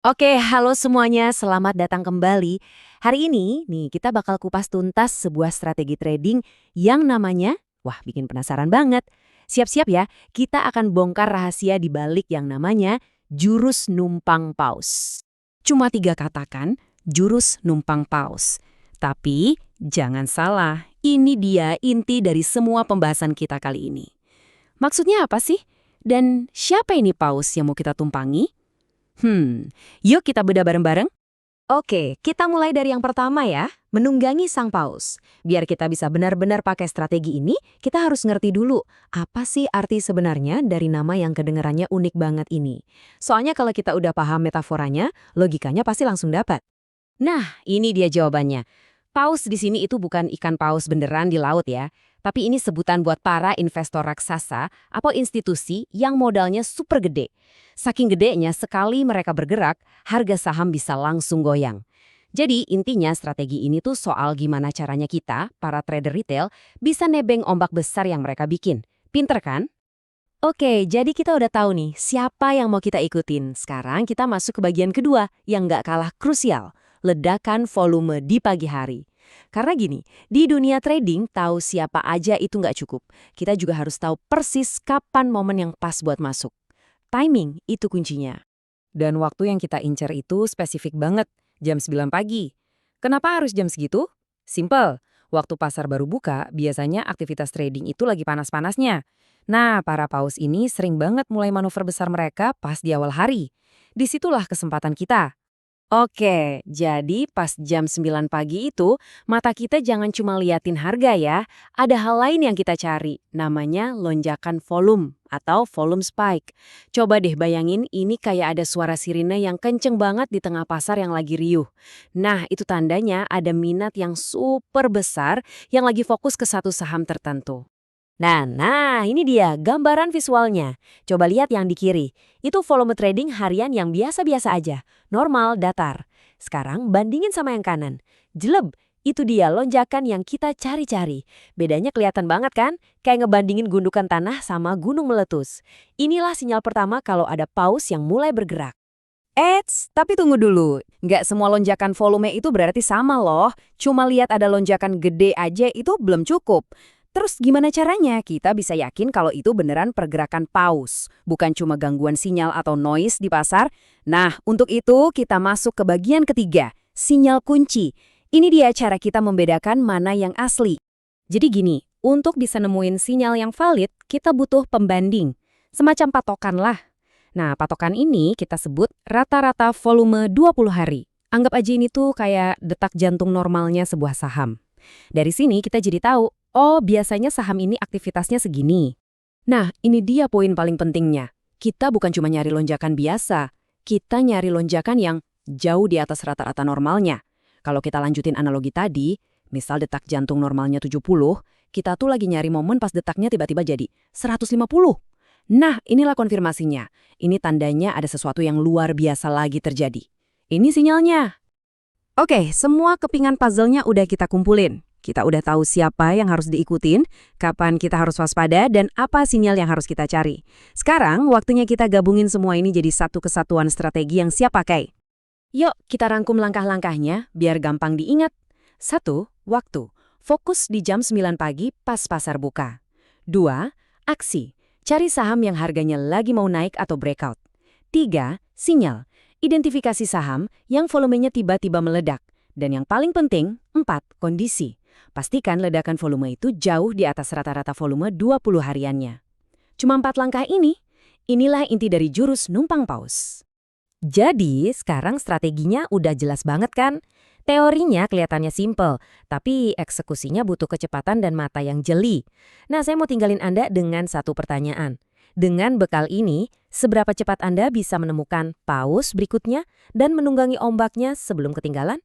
Oke, halo semuanya, selamat datang kembali. Hari ini nih kita bakal kupas tuntas sebuah strategi trading yang namanya, wah bikin penasaran banget. Siap-siap ya, kita akan bongkar rahasia di balik yang namanya jurus numpang paus. Cuma tiga kata kan, jurus numpang paus. Tapi jangan salah, ini dia inti dari semua pembahasan kita kali ini. Maksudnya apa sih? Dan siapa ini paus yang mau kita tumpangi? Yuk kita bedah bareng-bareng. Oke, kita mulai dari yang pertama ya, menunggangi sang paus. Biar kita bisa benar-benar pakai strategi ini, kita harus ngerti dulu apa sih arti sebenarnya dari nama yang kedengarannya unik banget ini. Soalnya kalau kita udah paham metaforanya, logikanya pasti langsung dapat. Nah, ini dia jawabannya. Paus di sini itu bukan ikan paus beneran di laut ya, tapi ini sebutan buat para investor raksasa atau institusi yang modalnya super gede. Saking gedenya sekali mereka bergerak, harga saham bisa langsung goyang. Jadi intinya strategi ini tuh soal gimana caranya kita, para trader retail, bisa nebeng ombak besar yang mereka bikin. Pinter kan? Oke, jadi kita udah tahu nih siapa yang mau kita ikutin. Sekarang kita masuk ke bagian kedua yang nggak kalah krusial, ledakan volume di pagi hari. Karena gini, di dunia trading tahu siapa aja itu nggak cukup. Kita juga harus tahu persis kapan momen yang pas buat masuk. Timing itu kuncinya. Dan waktu yang kita incer itu spesifik banget, jam 9 pagi. Kenapa harus jam segitu? Simple, waktu pasar baru buka, biasanya aktivitas trading itu lagi panas-panasnya. Nah, para paus ini sering banget mulai manuver besar mereka pas di awal hari. Disitulah kesempatan kita. Oke, jadi pas jam 9 pagi itu, mata kita jangan cuma liatin harga ya. Ada hal lain yang kita cari, namanya lonjakan volume atau volume spike. Coba deh bayangin ini kayak ada suara sirine yang kenceng banget di tengah pasar yang lagi riuh. Nah, itu tandanya ada minat yang super besar yang lagi fokus ke satu saham tertentu. Nah, ini dia gambaran visualnya. Coba lihat yang di kiri. Itu volume trading harian yang biasa-biasa aja. Normal, datar. Sekarang bandingin sama yang kanan. Jeleb, itu dia lonjakan yang kita cari-cari. Bedanya kelihatan banget kan? Kayak ngebandingin gundukan tanah sama gunung meletus. Inilah sinyal pertama kalau ada paus yang mulai bergerak. Eits, tapi tunggu dulu. Nggak semua lonjakan volume itu berarti sama loh. Cuma lihat ada lonjakan gede aja itu belum cukup. Terus gimana caranya kita bisa yakin kalau itu beneran pergerakan paus, bukan cuma gangguan sinyal atau noise di pasar? Nah, untuk itu kita masuk ke bagian ketiga, sinyal kunci. Ini dia cara kita membedakan mana yang asli. Jadi gini, untuk bisa nemuin sinyal yang valid, kita butuh pembanding. Semacam patokan lah. Nah, patokan ini kita sebut rata-rata volume 20 hari. Anggap aja ini tuh kayak detak jantung normalnya sebuah saham. Dari sini kita jadi tahu, oh, biasanya saham ini aktivitasnya segini. Nah, ini dia poin paling pentingnya. Kita bukan cuma nyari lonjakan biasa, kita nyari lonjakan yang jauh di atas rata-rata normalnya. Kalau kita lanjutin analogi tadi, misal detak jantung normalnya 70, kita tuh lagi nyari momen pas detaknya tiba-tiba jadi 150. Nah, inilah konfirmasinya. Ini tandanya ada sesuatu yang luar biasa lagi terjadi. Ini sinyalnya. Oke, semua kepingan puzzle-nya udah kita kumpulin. Kita udah tahu siapa yang harus diikutin, kapan kita harus waspada, dan apa sinyal yang harus kita cari. Sekarang, waktunya kita gabungin semua ini jadi satu kesatuan strategi yang siap pakai. Yuk, kita rangkum langkah-langkahnya biar gampang diingat. 1. Waktu. Fokus di jam 9 pagi pas pasar buka. 2. Aksi. Cari saham yang harganya lagi mau naik atau breakout. 3. Sinyal. Identifikasi saham yang volumenya tiba-tiba meledak. Dan yang paling penting, 4. Kondisi. Pastikan ledakan volume itu jauh di atas rata-rata volume 20 hariannya. Cuma 4 langkah ini, inilah inti dari jurus numpang paus. Jadi, sekarang strateginya udah jelas banget kan? Teorinya kelihatannya simple, tapi eksekusinya butuh kecepatan dan mata yang jeli. Nah, saya mau tinggalin Anda dengan satu pertanyaan. Dengan bekal ini, seberapa cepat Anda bisa menemukan paus berikutnya dan menunggangi ombaknya sebelum ketinggalan?